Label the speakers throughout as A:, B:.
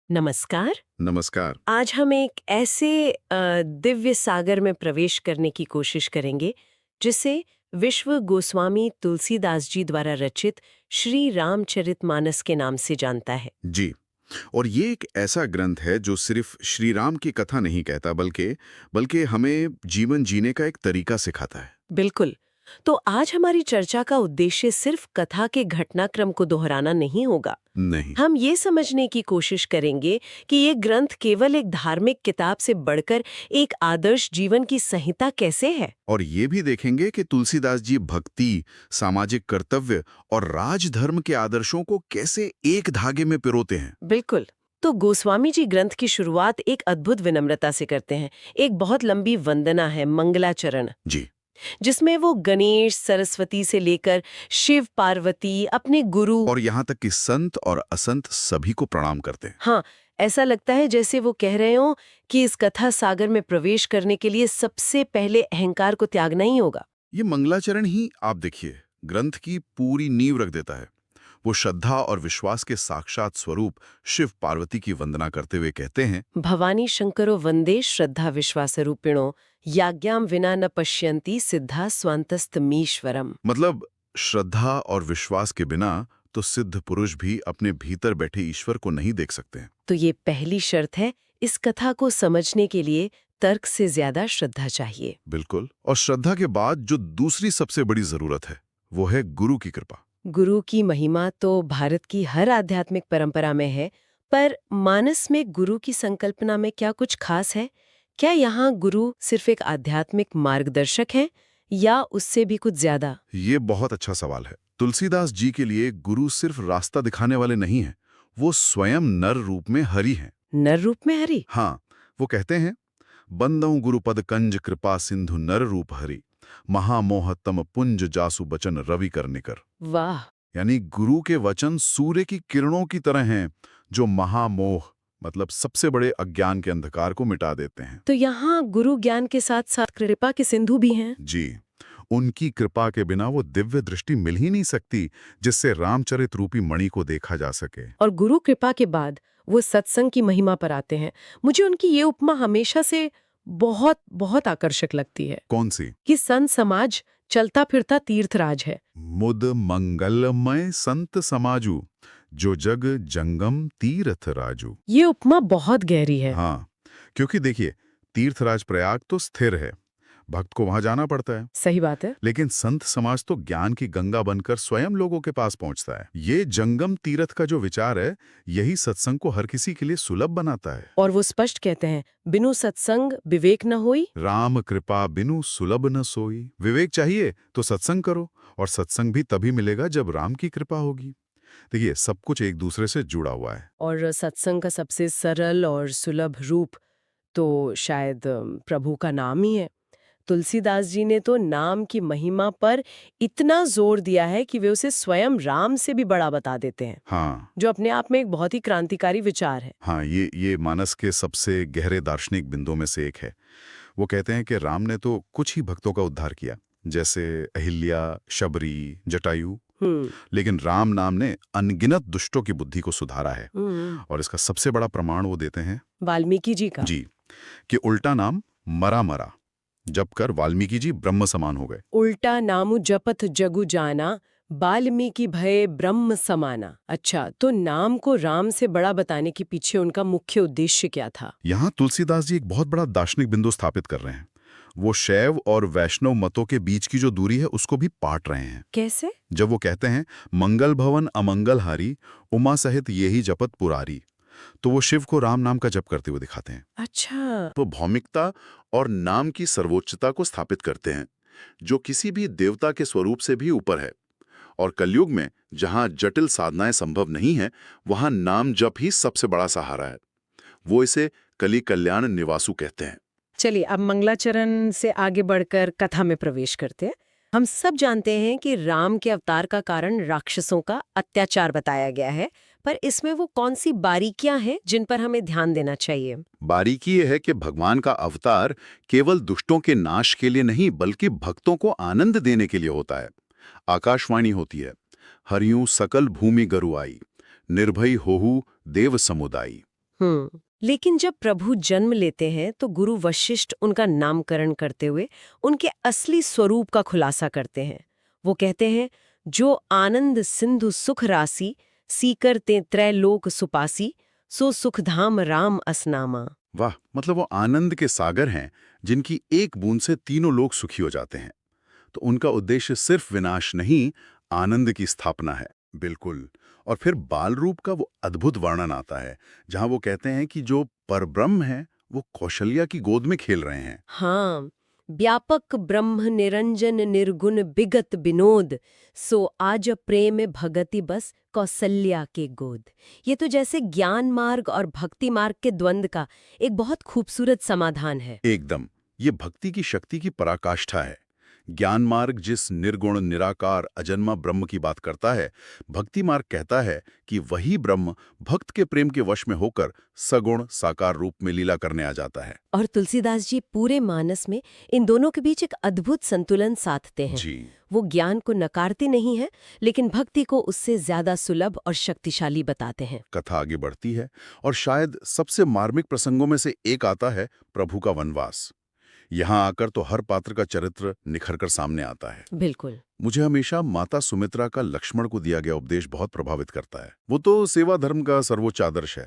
A: नमस्कार।
B: नमस्कार।
A: आज हम एक ऐसे दिव्य सागर में प्रवेश करने की कोशिश करेंगे जिसे विश्व गोस्वामी तुलसीदास जी द्वारा रचित श्री रामचरितमानस के नाम से जानता है।
B: जी। और ये एक ऐसा ग्रंथ है जो सिर्फ श्री राम की कथा नहीं कहता बल्कि हमें जीवन जीने का एक तरीका सिखाता है।
A: बिल्कुल। तो आज हमारी चर्चा का उद्देश्य सिर्फ कथा के घटनाक्रम को दोहराना नहीं होगा।
B: नहीं।
A: हम ये समझने की कोशिश करेंगे कि ये ग्रंथ केवल एक धार्मिक किताब से बढ़कर एक आदर्श जीवन की संहिता कैसे है।
B: और ये भी देखेंगे कि तुलसीदास जी भक्ति, सामाजिक कर्तव्य और राजधर्म के आदर्शों को कैसे एक धागे में पिरोते हैं।
A: बिल्कुल। तो गोस्वामी जी ग्रंथ की शुरुआत एक अद्भुत विनम्रता से करते हैं। एक बहुत लंबी वंदना है, मंगलाचरण,
B: जी।
A: जिसमें वो गणेश, सरस्वती से लेकर शिव, पार्वती, अपने गुरु।
B: और यहाँ तक कि संत और असंत सभी को प्रणाम करते हैं।
A: हाँ, ऐसा लगता है जैसे वो कह रहे हो कि इस कथा सागर में प्रवेश करने के लिए सबसे पहले अहंकार को त्यागना ही होगा।
B: ये मंगलाचरण ही आप देखिए ग्रंथ की पूरी नींव रख देता है। वो श्रद्धा और विश्वास के साक्षात स्वरूप शिव पार्वती की वंदना करते हुए कहते हैं,
A: भवानी शंकरो वंदे श्रद्धा विश्वासरूपिणो याज्ञाम विना न पश्यन्ति सिद्धा स्वांतस्तमीश्वरम।
B: मतलब श्रद्धा और विश्वास के बिना तो सिद्ध पुरुष भी अपने भीतर बैठे ईश्वर को नहीं देख सकते हैं।
A: तो ये पहली शर्त है, इस कथा को समझने के लिए तर्क से ज्यादा श्रद्धा चाहिए।
B: बिल्कुल। और श्रद्धा के बाद जो दूसरी सबसे बड़ी जरूरत है वो है गुरु की कृपा।
A: गुरु की महिमा तो भारत की हर आध्यात्मिक परंपरा में है, पर मानस में गुरु की संकल्पना में क्या कुछ खास है? क्या यहाँ गुरु सिर्फ एक आध्यात्मिक मार्गदर्शक है या उससे भी कुछ ज्यादा?
B: ये बहुत अच्छा सवाल है। तुलसीदास जी के लिए गुरु सिर्फ रास्ता दिखाने वाले नहीं हैं, वो स्वयं नर रूप में हरि हैं।
A: नर रूप में हरि?
B: हाँ, वो कहते हैं, बंदऊ गुरुपद कंज कृपा सिंधु नर रूप हरि, महामोह तम पुंज जासु बचन रवि करनिकर।
A: वाह!
B: यानी गुरु के वचन सूर्य की किरणों की तरह हैं जो महामोह मतलब सबसे बड़े अज्ञान के अंधकार को मिटा देते हैं।
A: तो यहाँ गुरु ज्ञान के साथ साथ कृपा के सिंधु भी हैं।
B: जी। उनकी कृपा के बिना वो दिव्य दृष्टि मिल ही नहीं सकती जिससे रामचरित रूपी मणि को देखा जा सके।
A: और गुरु कृपा के बाद वो सत्संग की महिमा पर आते हैं। मुझे उनकी ये उपमा हमेशा से बहुत बहुत आकर्षक लगती है
B: कौन सी?
A: कि संत समाज चलता फिरता तीर्थराज है।
B: मुद मंगलमय संत समाजू, जो जग जंगम तीर्थ राजू।
A: ये उपमा बहुत गहरी है।
B: हाँ, क्योंकि देखिए तीर्थराज प्रयाग तो स्थिर है, भक्त को वहां जाना पड़ता है।
A: सही बात है।
B: लेकिन संत समाज तो ज्ञान की गंगा बनकर स्वयं लोगों के पास पहुंचता है। ये जंगम तीर्थ का जो विचार है, यही सत्संग को हर किसी के लिए सुलभ बनाता है।
A: और वो स्पष्ट कहते हैं, बिनु सत्संग विवेक न होई।
B: राम कृपा बिनु सुलभ न सोई। विवेक चाहिए तो सत्संग करो, और सत्संग भी तभी मिलेगा जब राम की कृपा होगी। देखिए सब कुछ एक दूसरे से जुड़ा हुआ है।
A: और सत्संग का सबसे सरल और सुलभ रूप तो शायद प्रभु का नाम ही है। तुलसीदास जी ने तो नाम की महिमा पर इतना जोर दिया है कि वे उसे स्वयं राम से भी बड़ा बता देते हैं,
B: हाँ
A: जो अपने आप में एक बहुत ही क्रांतिकारी विचार है।
B: हाँ, ये मानस के सबसे गहरे दार्शनिक बिंदुओं में से एक है। वो कहते हैं कि राम ने तो कुछ ही भक्तों का उद्धार किया, जैसे अहिल्या, शबरी, जटायु,
A: हम्म।
B: लेकिन राम नाम ने अनगिनत दुष्टों की बुद्धि को सुधारा है।
A: हम्म।
B: और इसका सबसे बड़ा प्रमाण वो देते हैं
A: वाल्मीकि जी का।
B: जी, कि उल्टा नाम मरा मरा जप कर वाल्मीकि जी ब्रह्म समान हो गए।
A: उल्टा नामु जपथ जगु जाना, वाल्मीकि भये ब्रह्म समाना। अच्छा, तो नाम को राम से बड़ा बताने के पीछे उनका मुख्य उद्देश्य क्या था?
B: यहाँ तुलसीदास जी एक बहुत बड़ा दार्शनिक बिंदु स्थापित कर रहे हैं। वो शैव और वैष्णव मतों के बीच की जो दूरी है उसको भी पाट रहे हैं।
A: कैसे?
B: जब वो कहते हैं मंगल भवन अमंगल हारी, उमा सहित यही जपत पुरारी, तो वो शिव को राम नाम का जप करते हुए दिखाते हैं।
A: अच्छा।
B: वो भौमिकता और नाम की सर्वोच्चता को स्थापित करते हैं, जो किसी भी देवता के स्वरूप से भी ऊपर है। और कलयुग में जहां जटिल साधनाएं संभव नहीं है, वहां नाम जप ही सबसे बड़ा सहारा है। वो इसे कली कल्याण निवासु कहते हैं।
A: चलिए अब मंगलाचरण से आगे बढ़कर कथा में प्रवेश करते हैं। हम सब जानते हैं कि राम के अवतार का कारण राक्षसों का अत्याचार बताया गया है, पर इसमें वो कौन सी बारीकियां हैं जिन पर हमें ध्यान देना चाहिए?
B: बारीकी ये है कि भगवान का अवतार केवल दुष्टों के नाश के लिए नहीं बल्कि भक्तों को आनंद देने के लिए होता है। आकाशवाणी होती है, हरियूं सकल भूमि गरुआई, निर्भय होहु देव समुदायी।
A: लेकिन जब प्रभु जन्म लेते हैं तो गुरु वशिष्ठ उनका नामकरण करते हुए उनके असली स्वरूप का खुलासा करते हैं। वो कहते हैं, जो आनंद सिंधु सुख राशि, सीकर ते त्रैलोक सुपासी, सो सुखधाम राम असनामा।
B: वाह, मतलब वो आनंद के सागर हैं जिनकी एक बूंद से तीनों लोग सुखी हो जाते हैं। तो उनका उद्देश्य सिर्फ विनाश नहीं, आनंद की स्थापना है। बिल्कुल। और फिर बाल रूप का वो अद्भुत वर्णन आता है जहां वो कहते हैं कि जो परब्रह्म है वो कौशल्या की गोद में खेल रहे हैं।
A: हाँ, व्यापक ब्रह्म निरंजन निर्गुण बिगत विनोद, सो आज प्रेम भगति बस कौशल्या के गोद। ये तो जैसे ज्ञान मार्ग और भक्ति मार्ग के द्वंद्व का एक बहुत खूबसूरत समाधान है।
B: एकदम। ये भक्ति की शक्ति की पराकाष्ठा है। ज्ञान मार्ग जिस निर्गुण निराकार अजन्मा ब्रह्म की बात करता है, भक्ति मार्ग कहता है कि वही ब्रह्म भक्त के प्रेम के वश में होकर सगुण साकार रूप में लीला करने आ जाता है।
A: और तुलसीदास जी पूरे मानस में इन दोनों के बीच एक अद्भुत संतुलन साधते हैं।
B: जी।
A: वो ज्ञान को नकारते नहीं हैं, लेकिन भक्ति को उससे ज्यादा सुलभ और शक्तिशाली बताते हैं।
B: कथा आगे बढ़ती है और शायद सबसे मार्मिक प्रसंगों में से एक आता है प्रभु का वनवास। यहाँ आकर तो हर पात्र का चरित्र निखर कर सामने आता है।
A: बिल्कुल।
B: मुझे हमेशा माता सुमित्रा का लक्ष्मण को दिया गया उपदेश बहुत प्रभावित करता है। वो तो सेवा धर्म का सर्वोच्च आदर्श है।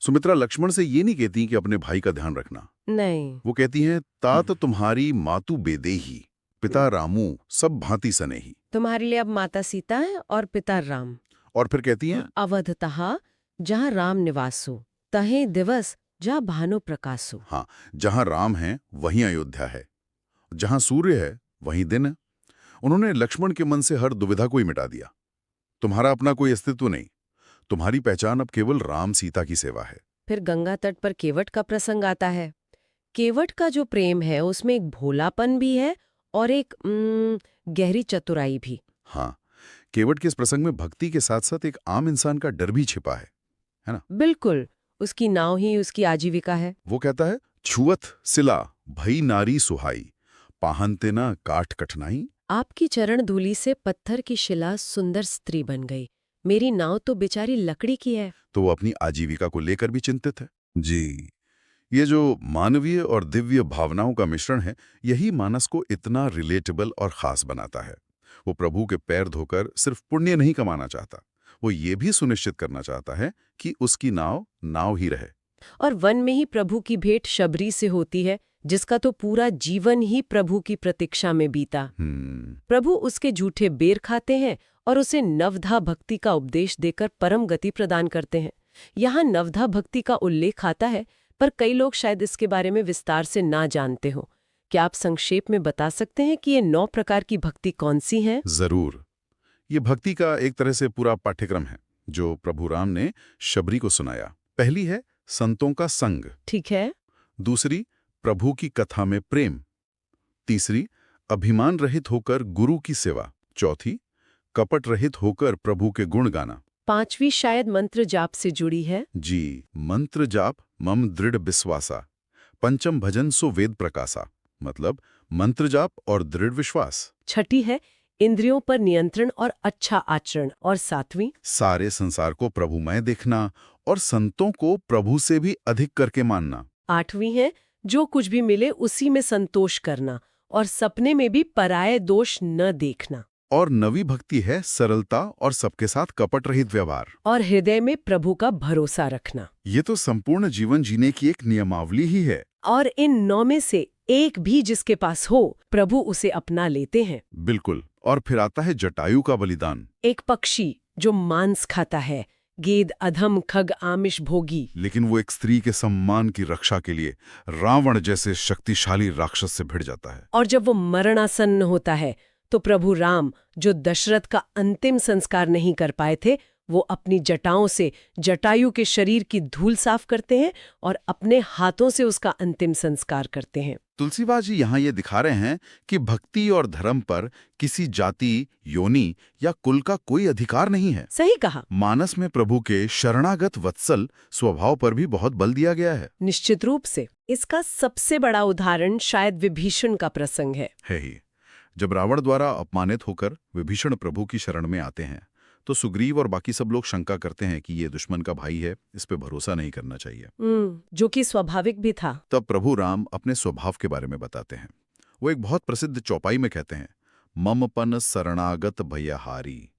B: सुमित्रा लक्ष्मण से ये नहीं कहती कि अपने भाई का ध्यान रखना।
A: नहीं।
B: वो कहती हैं, तात तुम्हारी मातु बेदेही, पिता रामू सब भांति सनेही।
A: तुम्हारे लिए अब माता सीता है और पिता राम।
B: और फिर कहती हैं,
A: अवध तहा जहाँ राम निवासो, तहे दिवस जहाँ भानु प्रकाशो।
B: हाँ, जहां राम है वहीं अयोध्या है, जहां सूर्य है वहीं दिन है। उन्होंने लक्ष्मण के मन से हर दुविधा को ही मिटा दिया। तुम्हारा अपना कोई अस्तित्व नहीं, तुम्हारी पहचान अब केवल राम सीता की सेवा है।
A: फिर गंगा तट पर केवट का प्रसंग आता है। केवट का जो प्रेम है उसमें एक भोलापन भी है और एक गहरी चतुराई भी।
B: हाँ, केवट के इस प्रसंग में भक्ति के साथ साथ एक आम इंसान का डर भी छिपा है ना?
A: बिल्कुल। उसकी नाव ही उसकी आजीविका है।
B: वो कहता है, छुअत सिला भई नारी सुहाई, पाहनते न काठ कठनाई।
A: आपकी चरण धूलि से पत्थर की शिला सुंदर स्त्री बन गई, मेरी नाव तो बेचारी लकड़ी की है।
B: तो वो अपनी आजीविका को लेकर भी चिंतित है। जी, ये जो मानवीय और दिव्य भावनाओं का मिश्रण है, यही मानस को इतना रिलेटेबल और खास बनाता है। वो प्रभु के पैर धोकर सिर्फ पुण्य नहीं कमाना चाहता, वो ये भी सुनिश्चित करना चाहता है कि उसकी नाव नाव ही रहे।
A: और वन में ही प्रभु की भेंट शबरी से होती है, जिसका तो पूरा जीवन ही प्रभु की प्रतीक्षा में बीता। प्रभु उसके झूठे बेर खाते हैं और उसे नवधा भक्ति का उपदेश देकर परम गति प्रदान करते हैं। यहाँ नवधा भक्ति का उल्लेख आता है, पर कई लोग शायद इसके बारे में विस्तार से ना जानते हो। क्या आप संक्षेप में बता सकते हैं कि ये 9 प्रकार की भक्ति कौन सी हैं?
B: जरूर। ये भक्ति का एक तरह से पूरा पाठ्यक्रम है जो प्रभु राम ने शबरी को सुनाया। पहली है संतों का संग।
A: ठीक है।
B: दूसरी, प्रभु की कथा में प्रेम। तीसरी, अभिमान रहित होकर गुरु की सेवा। चौथी, कपट रहित होकर प्रभु के गुण गाना।
A: 5वीं शायद मंत्र जाप से जुड़ी है।
B: जी, मंत्र जाप मम दृढ़ विश्वासा। पंचम, भजन सो वेद प्रकाशा, मतलब मंत्र जाप और दृढ़ विश्वास।
A: छठी है इंद्रियों पर नियंत्रण और अच्छा आचरण। और 7वीं,
B: सारे संसार को प्रभुमय देखना और संतों को प्रभु से भी अधिक करके मानना।
A: 8वीं है जो कुछ भी मिले उसी में संतोष करना और सपने में भी पराये दोष न देखना।
B: और 9वीं भक्ति है सरलता और सबके साथ कपट रहित व्यवहार
A: और हृदय में प्रभु का भरोसा रखना।
B: ये तो संपूर्ण जीवन जीने की एक नियमावली ही है।
A: और इन 9 में से एक भी जिसके पास हो, प्रभु उसे अपना लेते हैं।
B: बिल्कुल। और फिर आता है जटायु का बलिदान।
A: एक पक्षी जो मांस खाता है, गेद अधम खग आमिष भोगी,
B: लेकिन वो एक स्त्री के सम्मान की रक्षा के लिए रावण जैसे शक्तिशाली राक्षस से भिड़ जाता है।
A: और जब वो मरणासन्न होता है तो प्रभु राम, जो दशरथ का अंतिम संस्कार नहीं कर पाए थे, वो अपनी जटाओं से जटायु के शरीर की धूल साफ करते हैं और अपने हाथों से उसका अंतिम संस्कार करते हैं।
B: तुलसीदास जी यहाँ ये दिखा रहे हैं कि भक्ति और धर्म पर किसी जाति, योनि या कुल का कोई अधिकार नहीं है।
A: सही कहा।
B: मानस में प्रभु के शरणागत वत्सल स्वभाव पर भी बहुत बल दिया गया है।
A: निश्चित रूप से। इसका सबसे बड़ा उदाहरण शायद विभीषण का प्रसंग है
B: ही जब रावण द्वारा अपमानित होकर विभीषण प्रभु की शरण में आते हैं तो सुग्रीव और बाकी सब लोग शंका करते हैं कि ये दुश्मन का भाई है, इस पे भरोसा नहीं करना चाहिए।
A: जो कि स्वाभाविक भी था।
B: तब प्रभु राम अपने स्वभाव के बारे में बताते हैं। वो एक बहुत प्रसिद्ध चौपाई में कहते हैं, ममपन शरणागत भयहारी,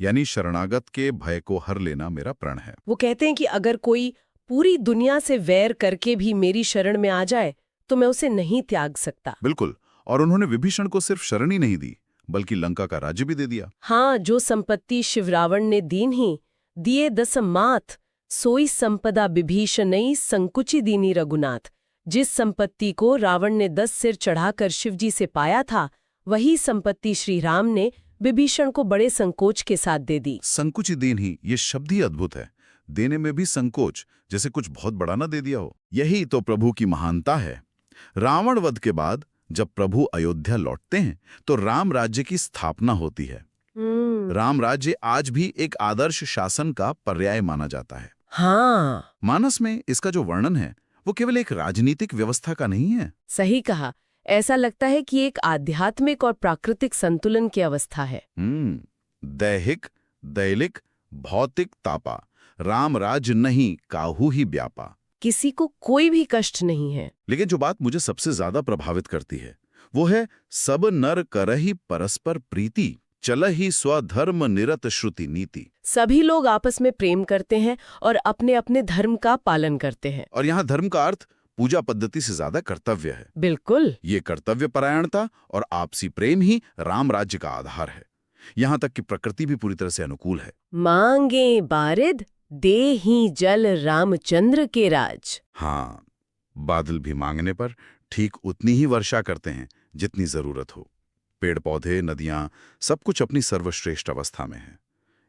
B: यानी शरणागत के भय को हर लेना मेरा प्रण है।
A: वो कहते हैं कि अगर कोई पूरी दुनिया से वैर करके भी मेरी शरण में आ जाए तो मैं उसे नहीं त्याग सकता।
B: बिल्कुल। और उन्होंने विभीषण को सिर्फ शरण ही नहीं दी, बल्कि लंका का राज्य भी दे दिया।
A: हाँ, जो संपत्ति शिवरावण ने दीन ही दिए दस माथ, सोई संपदा विभीषणई संकुचि दीनी रघुनाथ। जिस संपत्ति को रावण ने 10 सिर चढ़ाकर शिवजी से पाया था, वही संपत्ति श्री राम ने विभीषण को बड़े संकोच के साथ दे दी।
B: संकुचि दीन ही, ये शब्द ही अद्भुत है। देने में भी संकोच, जैसे कुछ बहुत बड़ा ना दे दिया हो। यही तो प्रभु की महानता है। रावण वध के बाद जब प्रभु अयोध्या लौटते हैं तो राम राज्य की स्थापना होती है। राम राज्य आज भी एक आदर्श शासन का पर्याय माना जाता है।
A: हाँ,
B: मानस में इसका जो वर्णन है वो केवल एक राजनीतिक व्यवस्था का नहीं है।
A: सही कहा। ऐसा लगता है कि एक आध्यात्मिक और प्राकृतिक संतुलन की अवस्था है।
B: दैहिक, दैलिक, भौतिक तापा, राम राज्य नहीं काहू ही व्यापा।
A: किसी को कोई भी कष्ट नहीं है।
B: लेकिन जो बात मुझे सबसे ज्यादा प्रभावित करती है वो है, सब नर करहि परस्पर प्रीति, चलहि स्वधर्म निरत श्रुति नीति।
A: सभी लोग आपस में प्रेम करते हैं और अपने अपने धर्म का पालन करते हैं।
B: और यहाँ धर्म का अर्थ पूजा पद्धति से ज्यादा कर्तव्य है।
A: बिल्कुल।
B: ये कर्तव्य परायणता और आपसी प्रेम ही राम राज्य का आधार है। यहाँ तक कि प्रकृति भी पूरी तरह से अनुकूल है।
A: मांगे बारिद दे ही जल रामचंद्र के राज।
B: हाँ, बादल भी मांगने पर ठीक उतनी ही वर्षा करते हैं जितनी जरूरत हो। पेड़ पौधे, नदियां, सब कुछ अपनी सर्वश्रेष्ठ अवस्था में है।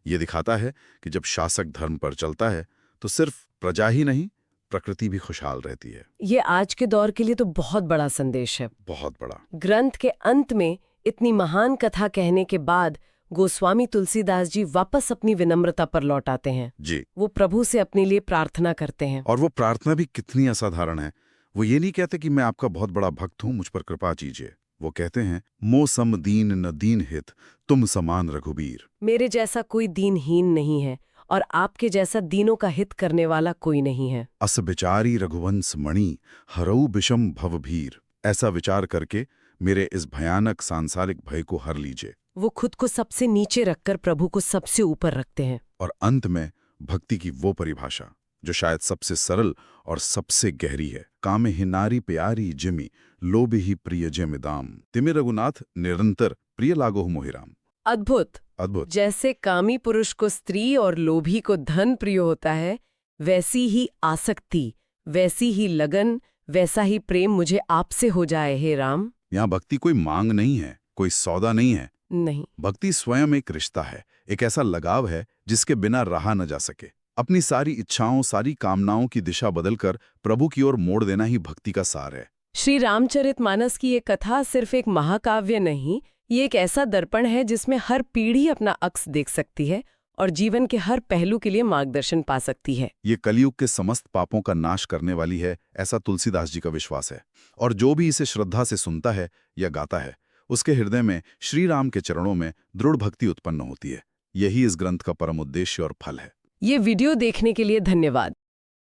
B: ये दिखाता है कि जब शासक धर्म पर चलता है तो सिर्फ प्रजा ही नहीं, प्रकृति भी खुशहाल रहती है।
A: ये आज के दौर के लिए तो बहुत बड़ा संदेश है।
B: बहुत बड़ा।
A: ग्रंथ के अंत में इतनी महान कथा कहने के बाद गोस्वामी तुलसीदास जी वापस अपनी विनम्रता पर लौट आते हैं।
B: जी।
A: वो प्रभु से अपने लिए प्रार्थना करते हैं।
B: और वो प्रार्थना भी कितनी असाधारण है। वो ये नहीं कहते कि मैं आपका बहुत बड़ा भक्त हूं, मुझ पर कृपा कीजिए। वो कहते हैं, मो सम दीन न दीन हित, तुम समान रघुबीर।
A: मेरे जैसा कोई दीनहीन नहीं है और आपके जैसा दीनों का हित करने वाला कोई नहीं है।
B: अस बिचारी रघुवंश मणि, हरऊ विषम भवभीर। ऐसा विचार करके मेरे इस भयानक सांसारिक भय को हर लीजिए।
A: वो खुद को सबसे नीचे रखकर प्रभु को सबसे ऊपर रखते हैं।
B: और अंत में भक्ति की वो परिभाषा जो शायद सबसे सरल और सबसे गहरी है, कामे ही नारी प्यारी जिमि, लोभि ही प्रिय जमिदाम, तिमि रघुनाथ निरंतर प्रिय लागो हु मोहिराम।
A: अद्भुत।
B: अद्भुत।
A: जैसे कामी पुरुष को स्त्री और लोभी को धन प्रिय होता है, वैसी ही आसक्ति, वैसी ही लगन, वैसा ही प्रेम मुझे आपसे हो जाए हे राम।
B: यहाँ भक्ति कोई मांग नहीं है, कोई सौदा नहीं है।
A: नहीं,
B: भक्ति स्वयं एक रिश्ता है, एक ऐसा लगाव है जिसके बिना रहा न जा सके। अपनी सारी इच्छाओं, सारी कामनाओं की दिशा बदलकर प्रभु की ओर मोड़ देना ही भक्ति का सार है।
A: श्री रामचरितमानस की ये कथा सिर्फ एक महाकाव्य नहीं, ये एक ऐसा दर्पण है जिसमें हर पीढ़ी अपना अक्स देख सकती है और जीवन के हर पहलू के लिए मार्गदर्शन पा सकती है।
B: ये कलयुग के समस्त पापों का नाश करने वाली है, ऐसा तुलसीदास जी का विश्वास है। और जो भी इसे श्रद्धा से सुनता है या गाता है, उसके हृदय में श्री राम के चरणों में दृढ़ भक्ति उत्पन्न होती है। यही इस ग्रंथ का परम उद्देश्य और फल है।
A: ये वीडियो देखने के लिए धन्यवाद।